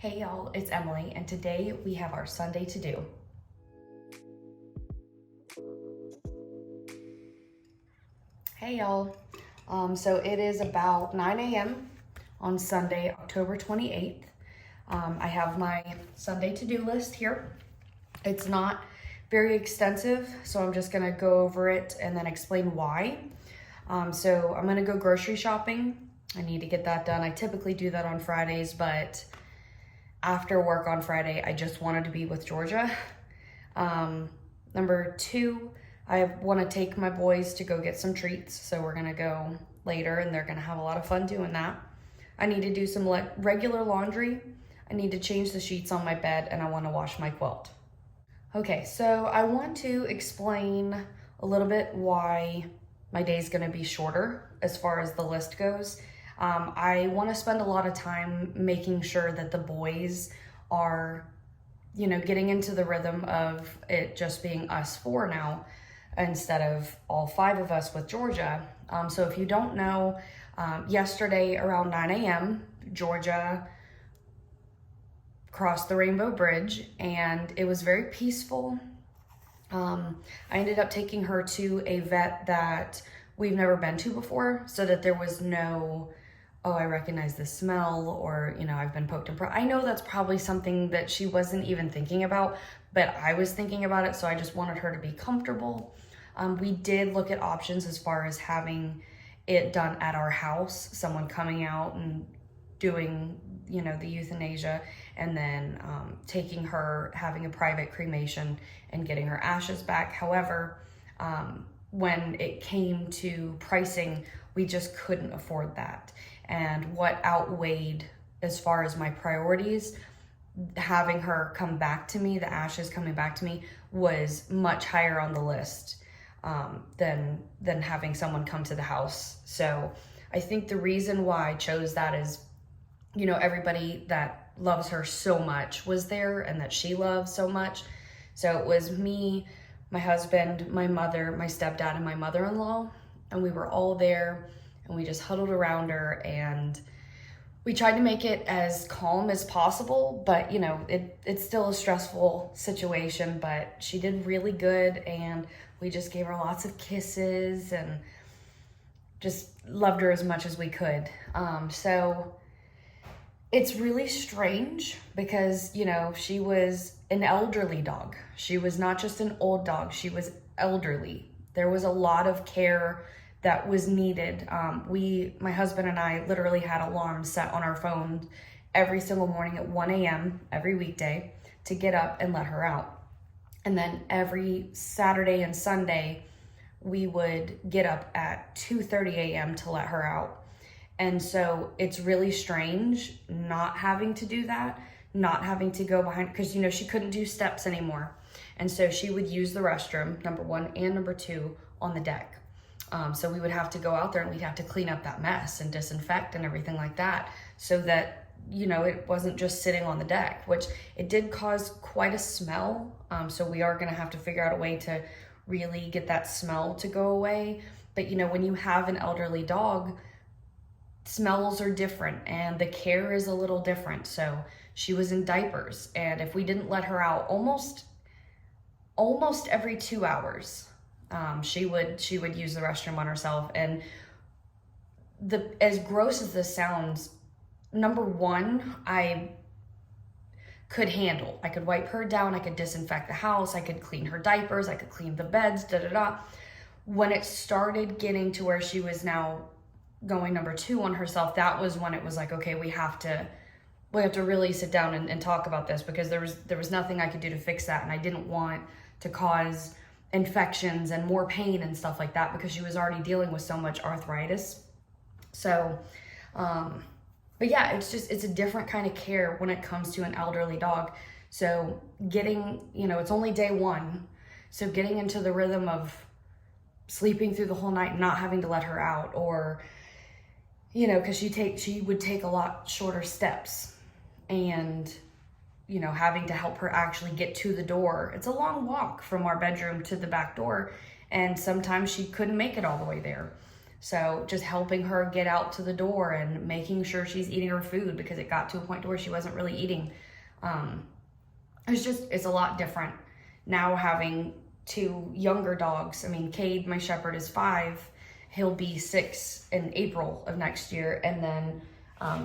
Hey y'all, it's Emily, and today we have our Sunday to do. Hey y'all, so it is about 9 a.m. on Sunday, October 28th. I have my Sunday to-do list here. It's not very extensive, so I'm just gonna go over it and then explain why. So I'm gonna go grocery shopping. I need to get that done. I typically do that on Fridays, but after work on Friday, I just wanted to be with Georgia. Number two, I want to take my boys to go get some treats. So we're going to go later and they're going to have a lot of fun doing that. I need to do some regular laundry. I need to change the sheets on my bed and I want to wash my quilt. Okay, so I want to explain a little bit why my day is going to be shorter as far as the list goes. I want to spend a lot of time making sure that the boys are, getting into the rhythm of it just being us four now instead of all five of us with Georgia. So if you don't know, yesterday around 9 a.m., Georgia crossed the Rainbow Bridge and it was very peaceful. I ended up taking her to a vet that we've never been to before so that there was no, oh, I recognize the smell, or, I've been poked and I know that's probably something that she wasn't even thinking about, but I was thinking about it, so I just wanted her to be comfortable. We did look at options as far as having it done at our house, someone coming out and doing, the euthanasia, and then taking her, having a private cremation and getting her ashes back. However, when it came to pricing, we just couldn't afford that. And what outweighed as far as my priorities, having her come back to me, the ashes coming back to me, was much higher on the list than having someone come to the house. So I think the reason why I chose that is, everybody that loves her so much was there and that she loves so much. So it was me, my husband, my mother, my stepdad, and my mother-in-law, and we were all there and we just huddled around her and we tried to make it as calm as possible, but it's still a stressful situation, but she did really good and we just gave her lots of kisses and just loved her as much as we could. So it's really strange because, she was an elderly dog. She was not just an old dog, she was elderly. There was a lot of care that was needed. My husband and I literally had alarms set on our phones every single morning at 1 a.m. every weekday to get up and let her out. And then every Saturday and Sunday, we would get up at 2:30 a.m. to let her out. And so it's really strange not having to do that, not having to go behind, because, she couldn't do steps anymore. And so she would use the restroom, number one, and number two, on the deck. So we would have to go out there and we'd have to clean up that mess and disinfect and everything like that so that, it wasn't just sitting on the deck, which it did cause quite a smell. So we are going to have to figure out a way to really get that smell to go away. But, when you have an elderly dog, smells are different and the care is a little different. So she was in diapers, and if we didn't let her out almost every 2 hours, she would use the restroom on herself. And as gross as this sounds, number one, I could handle. I could wipe her down, I could disinfect the house, I could clean her diapers, I could clean the beds, When it started getting to where she was now going number two on herself, that was when it was like, okay, we have to really sit down and talk about this, because there was nothing I could do to fix that, and I didn't want to cause infections and more pain and stuff like that because she was already dealing with so much arthritis. So but yeah, it's a different kind of care when it comes to an elderly dog. So getting, it's only day one, so getting into the rhythm of sleeping through the whole night, not having to let her out, or because she would take a lot shorter steps, and having to help her actually get to the door. It's a long walk from our bedroom to the back door, and sometimes she couldn't make it all the way there. So just helping her get out to the door and making sure she's eating her food, because it got to a point to where she wasn't really eating. It's a lot different now having two younger dogs. I mean, Cade, my shepherd, is 5. He'll be 6 in April of next year. And then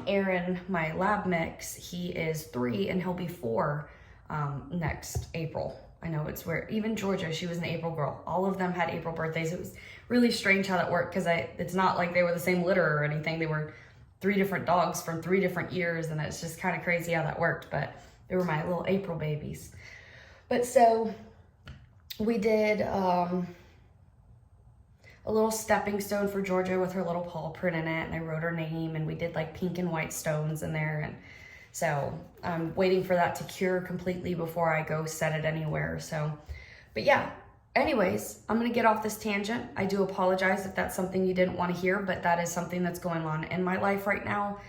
Aaron, my lab mix, he is 3 and he'll be 4 next April. I know it's where even Georgia, she was an April girl. All of them had April birthdays. It was really strange how that worked, because it's not like they were the same litter or anything. They were 3 different dogs from 3 different years, and it's just kind of crazy how that worked. But they were my little April babies. But so we did a little stepping stone for Georgia with her little paw print in it, and I wrote her name, and we did like pink and white stones in there. And so I'm waiting for that to cure completely before I go set it anywhere. So, but yeah, anyways, I'm going to get off this tangent. I do apologize if that's something you didn't want to hear, but that is something that's going on in my life right now.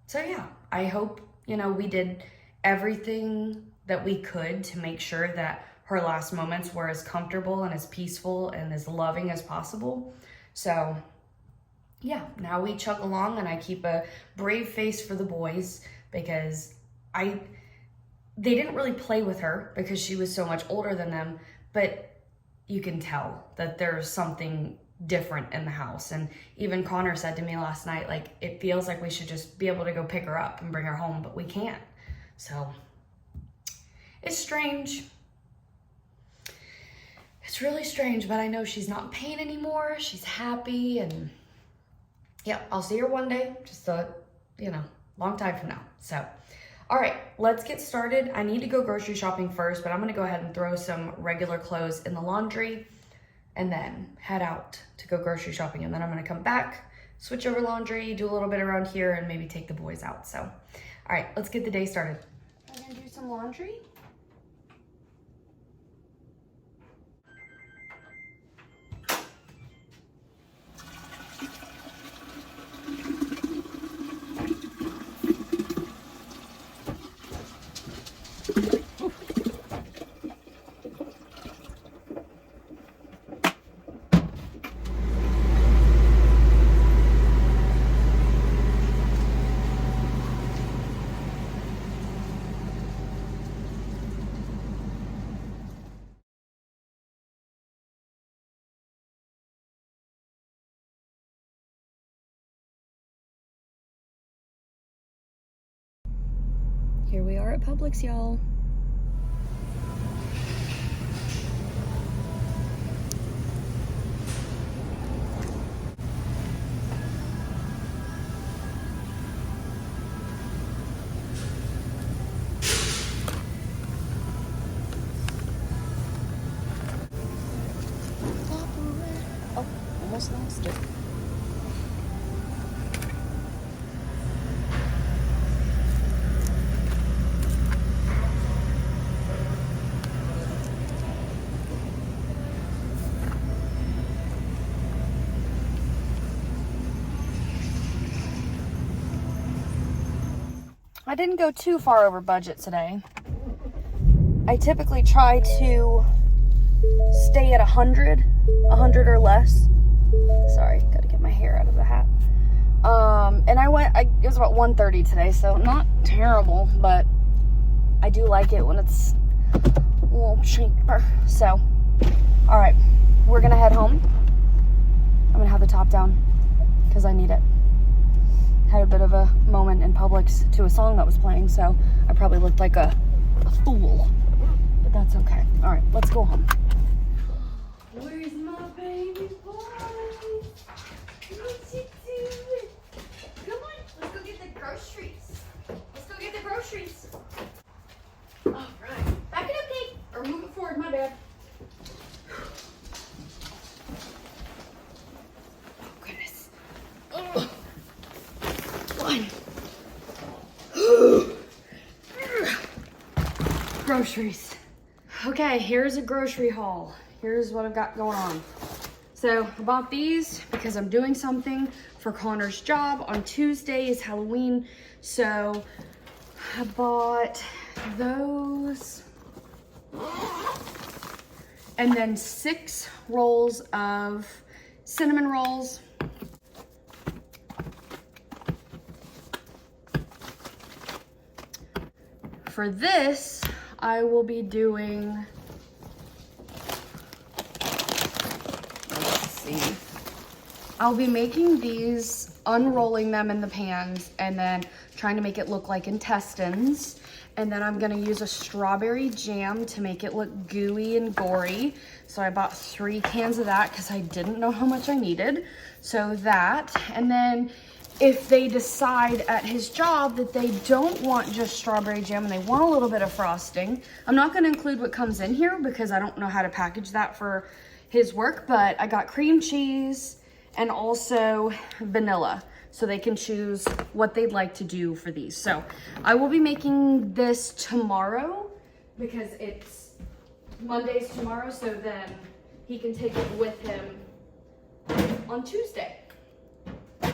So yeah, I hope, we did everything that we could to make sure that her last moments were as comfortable and as peaceful and as loving as possible. So yeah, now we chug along, and I keep a brave face for the boys, because they didn't really play with her because she was so much older than them, but you can tell that there's something different in the house. And even Connor said to me last night, like, it feels like we should just be able to go pick her up and bring her home, but we can't. So it's strange. It's really strange, but I know she's not in pain anymore. She's happy, and yeah, I'll see her one day, just a, long time from now. So, all right, let's get started. I need to go grocery shopping first, but I'm gonna go ahead and throw some regular clothes in the laundry and then head out to go grocery shopping. And then I'm gonna come back, switch over laundry, do a little bit around here, and maybe take the boys out. So, all right, let's get the day started. I'm gonna do some laundry. Here we are at Publix, y'all. Oh, almost lost it. I didn't go too far over budget today. I typically try to stay at 100 or less. Sorry, gotta get my hair out of the hat. And it was about 130 today, so not terrible, but I do like it when it's a little cheaper. So, all right, we're gonna head home. I'm gonna have the top down because I need it. Had a bit of a moment in Publix to a song that was playing, so I probably looked like a fool, but that's okay. All right, let's go home. Where's my baby boy? What's he doing? Come on, let's go get the groceries. Let's go get the groceries. All right, back it up, Kate, or move it forward, my bad. Oh, goodness. Oh. Groceries. Okay, here's a grocery haul. Here's what I've got going on. So I bought these because I'm doing something for Connor's job. On Tuesday is Halloween. So I bought those. And then 6 rolls of cinnamon rolls. For this, I will be doing, let's see, I'll be making these, unrolling them in the pans, and then trying to make it look like intestines. And then I'm gonna use a strawberry jam to make it look gooey and gory. So I bought 3 cans of that because I didn't know how much I needed. So that, and then if they decide at his job that they don't want just strawberry jam and they want a little bit of frosting, I'm not gonna include what comes in here because I don't know how to package that for his work, but I got cream cheese and also vanilla, so they can choose what they'd like to do for these. So I will be making this tomorrow because it's Monday's tomorrow, so then he can take it with him on Tuesday.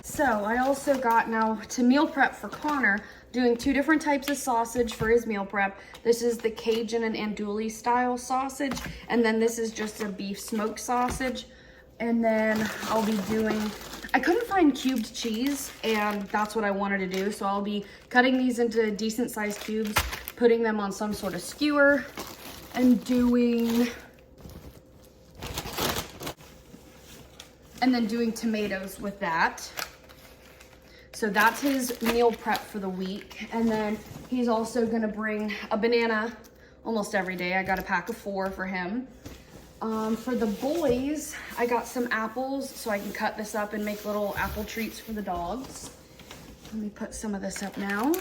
So I also got now to meal prep for Connor, doing 2 different types of sausage for his meal prep. This is the Cajun and andouille style sausage, and then this is just a beef smoked sausage. And then I'll be doing, I couldn't find cubed cheese, and that's what I wanted to do. So I'll be cutting these into decent sized cubes, putting them on some sort of skewer, and doing tomatoes with that. So that's his meal prep for the week. And then he's also gonna bring a banana almost every day. I got a pack of 4 for him. For the boys, I got some apples so I can cut this up and make little apple treats for the dogs. Let me put some of this up now.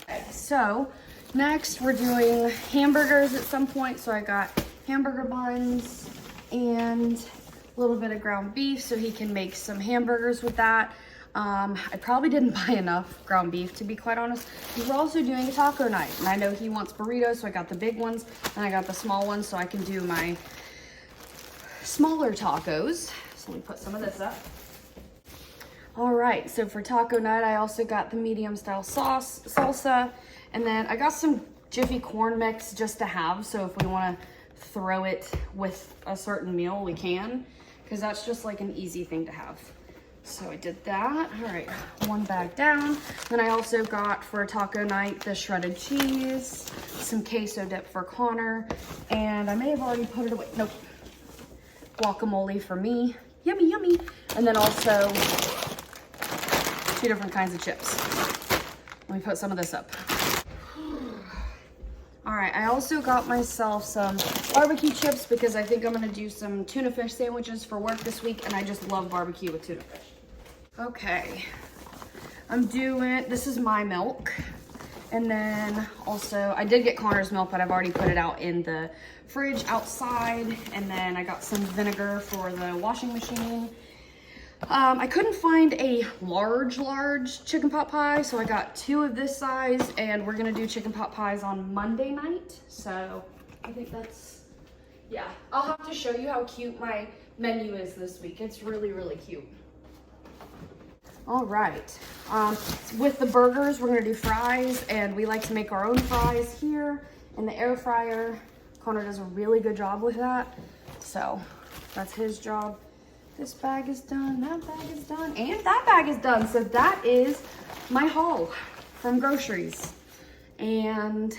Okay, so next we're doing hamburgers at some point. So I got hamburger buns and a little bit of ground beef so he can make some hamburgers with that. I probably didn't buy enough ground beef, to be quite honest. We're also doing a taco night, and I know he wants burritos, so I got the big ones, and I got the small ones so I can do my smaller tacos. So let me put some of this up. All right, so for taco night, I also got the medium style salsa, and then I got some Jiffy corn mix just to have, so if we want to throw it with a certain meal, we can, because that's just like an easy thing to have. So I did that. All right, 1 bag down. Then I also got for a taco night the shredded cheese, some queso dip for Connor, and I may have already put it away. Nope. Guacamole for me. Yummy, yummy. And then also 2 different kinds of chips. Let me put some of this up. All right, I also got myself some barbecue chips because I think I'm gonna do some tuna fish sandwiches for work this week, and I just love barbecue with tuna fish. Okay, this is my milk. And then also, I did get Connor's milk, but I've already put it out in the fridge outside. And then I got some vinegar for the washing machine. I couldn't find a large chicken pot pie, so I got 2 of this size, and we're gonna do chicken pot pies on Monday night. So I think that's, yeah. I'll have to show you how cute my menu is this week. It's really, really cute. All right, with the burgers, we're gonna do fries, and we like to make our own fries here in the air fryer. Connor does a really good job with that, so that's his job. This bag is done, that bag is done, and that bag is done. So that is my haul from groceries. And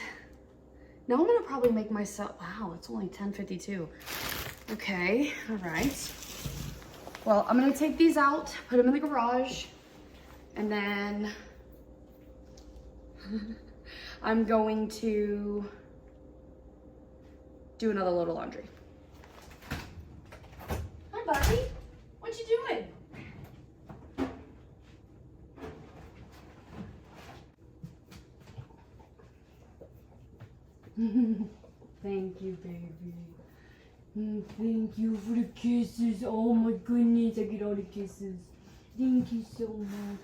now I'm gonna probably make myself, wow, it's only 10:52. Okay, all right. Well, I'm gonna take these out, put them in the garage, and then I'm going to do another load of laundry. Hi, buddy. What you doing? Thank you, baby. Thank you for the kisses. Oh my goodness, I get all the kisses. Thank you so much.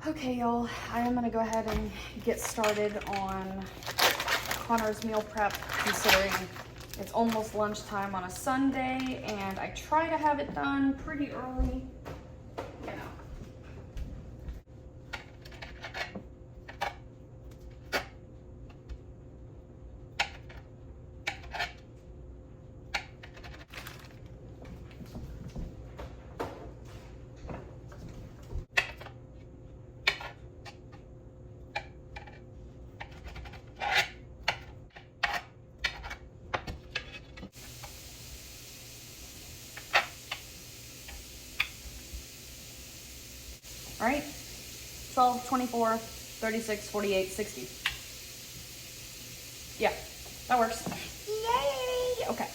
Okay, y'all, I am gonna go ahead and get started on Connor's meal prep, considering It's almost lunchtime on a Sunday, and I try to have it done pretty early, you know. All right, 12, 24, 36, 48, 60. Yeah, that works. Yay! Okay.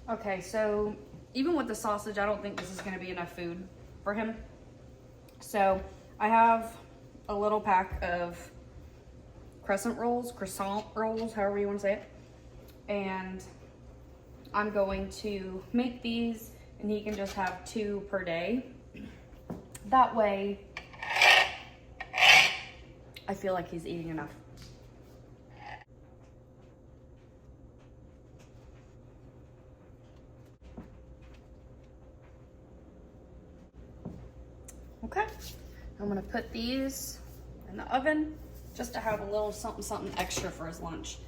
Okay, so even with the sausage, I don't think this is gonna be enough food for him. So I have a little pack of croissant rolls, however you wanna say it. And I'm going to make these, and he can just have 2 per day. That way, I feel like he's eating enough. Okay, I'm gonna put these in the oven just to have a little something extra for his lunch.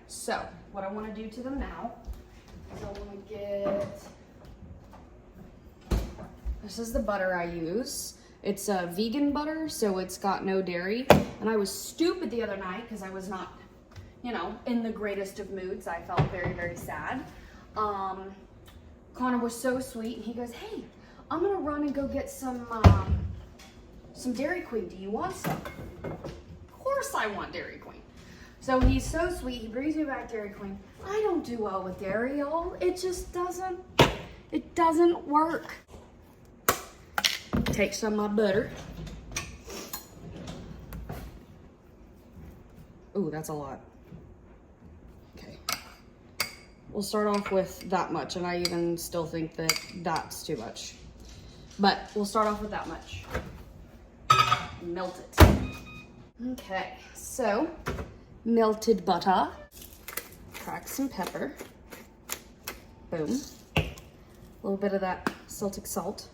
So what I want to do to them now is I want to get, this is the butter I use. It's a vegan butter, so it's got no dairy. And I was stupid the other night because I was not, you know, in the greatest of moods. I felt very, very sad. Connor was so sweet, and he goes, "Hey, I'm gonna run and go get some Dairy Queen. Do you want some?" Of course I want Dairy Queen. So he's so sweet, he brings me back Dairy Queen. I don't do well with dairy, y'all. It just doesn't work. Take some of my butter. Ooh, that's a lot. Okay. We'll start off with that much, and I even still think that that's too much. But we'll start off with that much. Melt it. Okay, so melted butter, crack some pepper, boom, a little bit of that Celtic salt,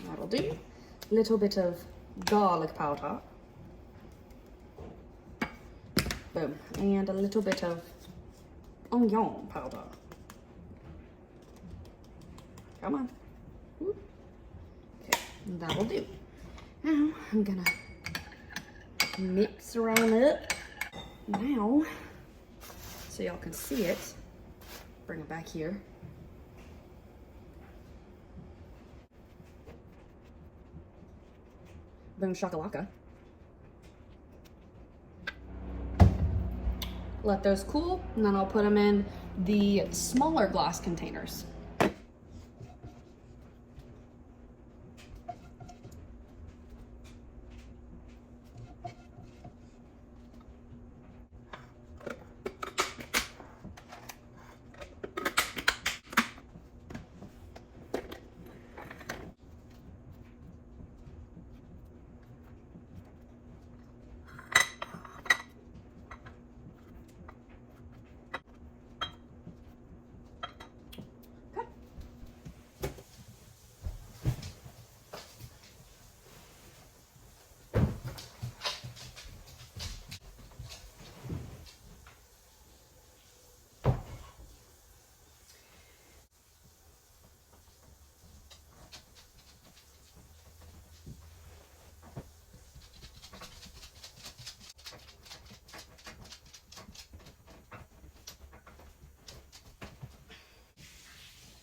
that'll do, a little bit of garlic powder, boom, and a little bit of onion powder, come on, okay, that'll do. Now I'm gonna mix around it. Now, so y'all can see it, bring it back here. Boom shakalaka. Let those cool, and then I'll put them in the smaller glass containers.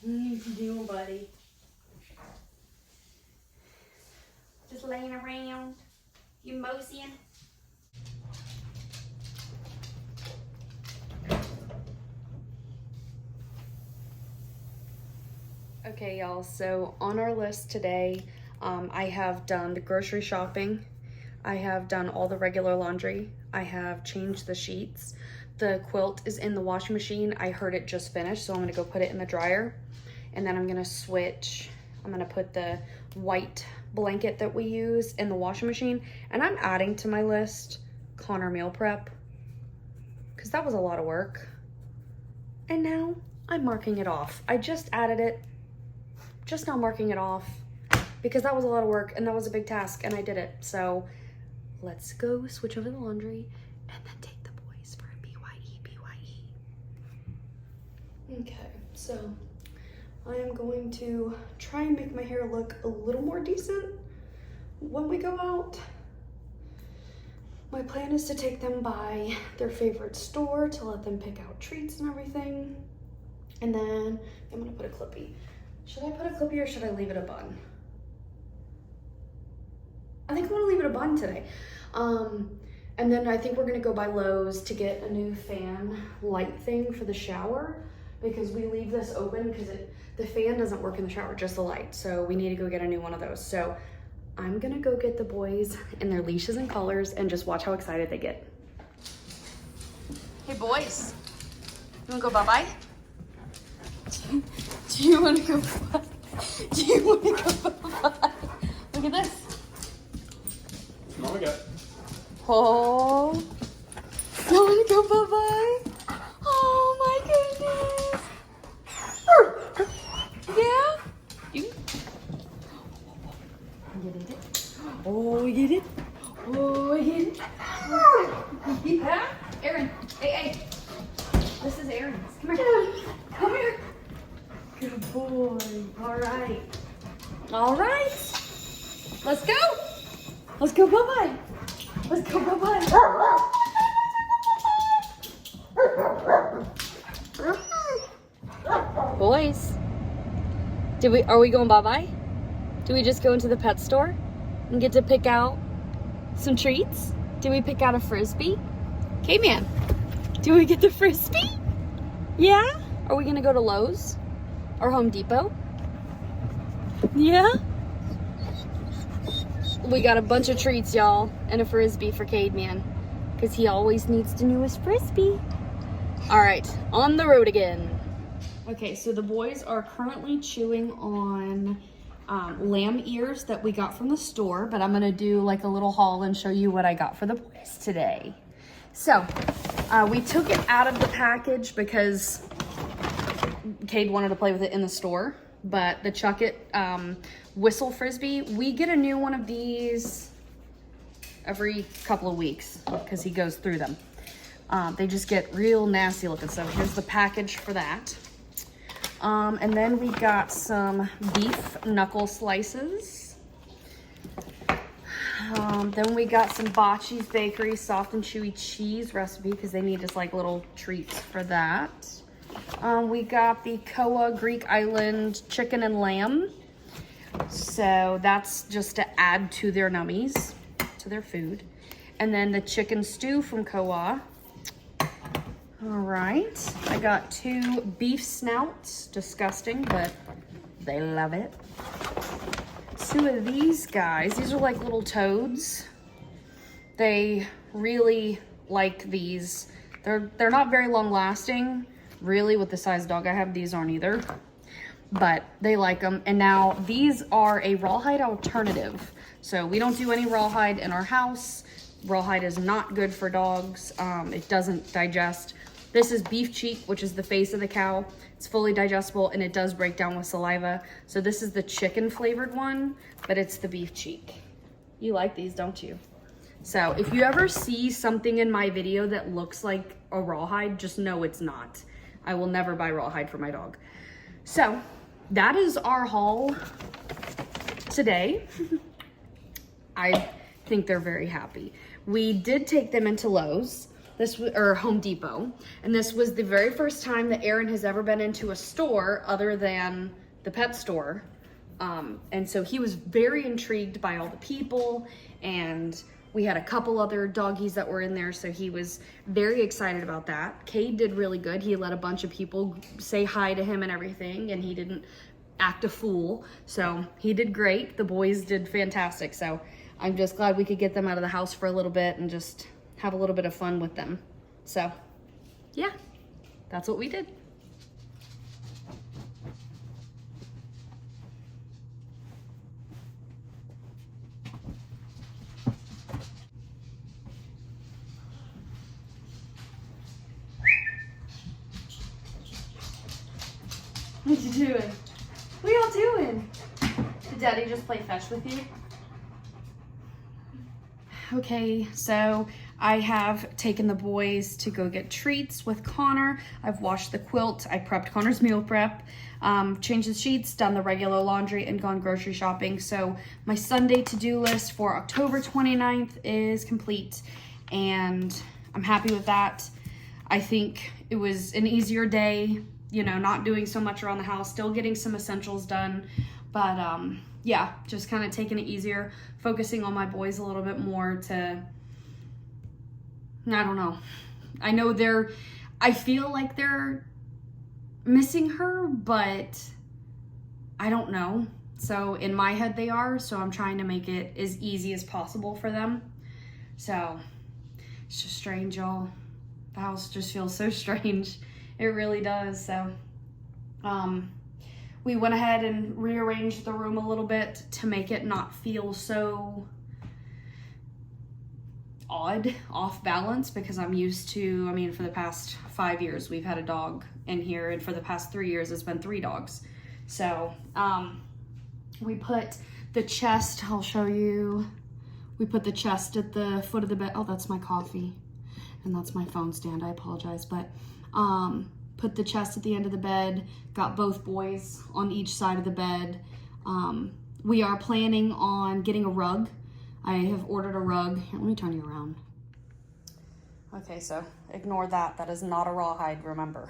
What you doing, buddy? Just laying around. You moseying? Okay, y'all, so on our list today, I have done the grocery shopping. I have done all the regular laundry. I have changed the sheets. The quilt is in the washing machine. I heard it just finished, so I'm gonna go put it in the dryer. And then I'm gonna switch. I'm gonna put the white blanket that we use in the washing machine. And I'm adding to my list Connor meal prep, because that was a lot of work. And now I'm marking it off. I just added it, just now marking it off, because that was a lot of work and that was a big task and I did it. So let's go switch over the laundry and then take the boys for a BYE. Okay, so I am going to try and make my hair look a little more decent when we go out. My plan is to take them by their favorite store to let them pick out treats and everything. And then I'm gonna put a clippy. Should I put a clippy or should I leave it a bun? I think I wanna leave it a bun today. And then I think we're gonna go by Lowe's to get a new fan light thing for the shower, because we leave this open because the fan doesn't work in the shower, just the light. So we need to go get a new one of those. So I'm gonna go get the boys in their leashes and collars and just watch how excited they get. Hey boys, you wanna go bye-bye? Do you wanna go bye? Do you wanna go bye-bye? Look at this. Oh my God. Oh, you wanna go bye-bye? Oh my goodness. Yeah? You? Get it? Oh, we get it? Oh, I get it? Yeah? Aaron, hey. This is Aaron's. Come here. Come here. Good boy. All right. All right. Let's go. Let's go bye-bye. Let's go bye-bye. Boys, are we going bye-bye? Do we just go into the pet store and get to pick out some treats? Do we pick out a Frisbee? K-Man, do we get the Frisbee? Yeah? Are we gonna go to Lowe's or Home Depot? Yeah? We got a bunch of treats, y'all, and a Frisbee for Cade-Man, because he always needs the newest Frisbee. All right, on the road again. Okay, so the boys are currently chewing on lamb ears that we got from the store, but I'm gonna do like a little haul and show you what I got for the boys today. So we took it out of the package because Cade wanted to play with it in the store, but the Chuck It whistle Frisbee, we get a new one of these every couple of weeks because he goes through them. They just get real nasty looking. So here's the package for that. And then we got some beef knuckle slices. Then we got some Bocce's Bakery soft and chewy cheese recipe because they need just like little treats for that. We got the Koa Greek Island chicken and lamb. So that's just to add to their nummies, to their food. And then the chicken stew from Koa. All right, I got 2 beef snouts, disgusting, but they love it. 2 of these guys, these are like little toads. They really like these. They're not very long lasting, really, with the size dog I have. These aren't either, but they like them. And now these are a rawhide alternative. So we don't do any rawhide in our house. Rawhide is not good for dogs. It doesn't digest. This is beef cheek, which is the face of the cow. It's fully digestible and it does break down with saliva. So this is the chicken flavored one, but it's the beef cheek. You like these, don't you? So if you ever see something in my video that looks like a rawhide, just know it's not. I will never buy rawhide for my dog. So that is our haul today. I think they're very happy. We did take them into Lowe's. or Home Depot, and this was the very first time that Aaron has ever been into a store other than the pet store. And so he was very intrigued by all the people, and we had a couple other doggies that were in there, so he was very excited about that. Cade did really good. He let a bunch of people say hi to him and everything, and he didn't act a fool, so he did great. The boys did fantastic, so I'm just glad we could get them out of the house for a little bit and just have a little bit of fun with them. So yeah, that's what we did. What you doing? What y'all doing? Did Daddy just play fetch with you? Okay, so I have taken the boys to go get treats with Connor. I've washed the quilt. I prepped Connor's meal prep, changed the sheets, done the regular laundry, and gone grocery shopping. So my Sunday to-do list for October 29th is complete, and I'm happy with that. I think it was an easier day, you know, not doing so much around the house, still getting some essentials done, but yeah, just kind of taking it easier, focusing on my boys a little bit more to, I don't know. I know I feel like they're missing her, but I don't know. So in my head they are, so I'm trying to make it as easy as possible for them. So it's just strange, y'all. The house just feels so strange. It really does. So we went ahead and rearranged the room a little bit to make it not feel so odd, off balance, because I'm used to, I mean, for the past 5 years we've had a dog in here, and for the past 3 years it's been 3 dogs. So we put the chest, I'll show you, we put the chest at the foot of the bed. Oh, that's my coffee, and that's my phone stand, I apologize. But put the chest at the end of the bed, got both boys on each side of the bed. We are planning on getting a rug. I have ordered a rug. Here, let me turn you around. Okay, so ignore that. That is not a rawhide, remember.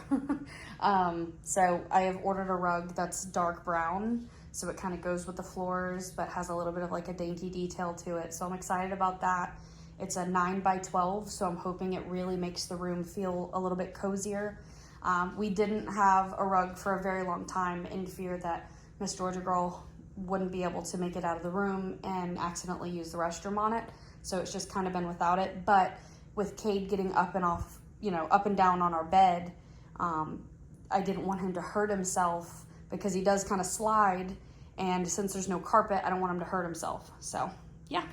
So I have ordered a rug that's dark brown, so it kind of goes with the floors, but has a little bit of like a dainty detail to it. So I'm excited about that. It's a 9x12, so I'm hoping it really makes the room feel a little bit cozier. We didn't have a rug for a very long time in fear that Miss Georgia Girl wouldn't be able to make it out of the room and accidentally use the restroom on it. So it's just kind of been without it. But with Cade getting up and off, you know, up and down on our bed, I didn't want him to hurt himself because he does kind of slide. And since there's no carpet, I don't want him to hurt himself. So yeah.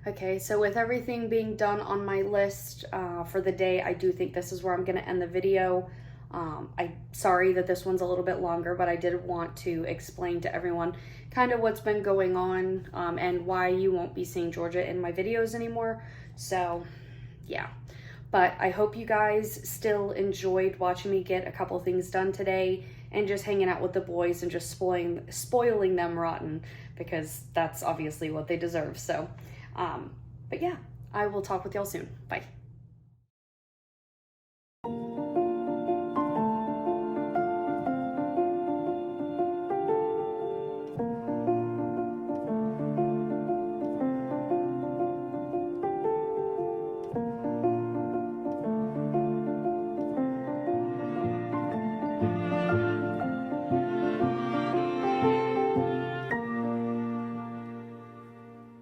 Okay, so with everything being done on my list for the day, I do think this is where I'm going to end the video. I'm sorry that this one's a little bit longer, but I did want to explain to everyone kind of what's been going on and why you won't be seeing Georgia in my videos anymore. So yeah, but I hope you guys still enjoyed watching me get a couple things done today and just hanging out with the boys and just spoiling them rotten, because that's obviously what they deserve. So but yeah, I will talk with y'all soon. Bye.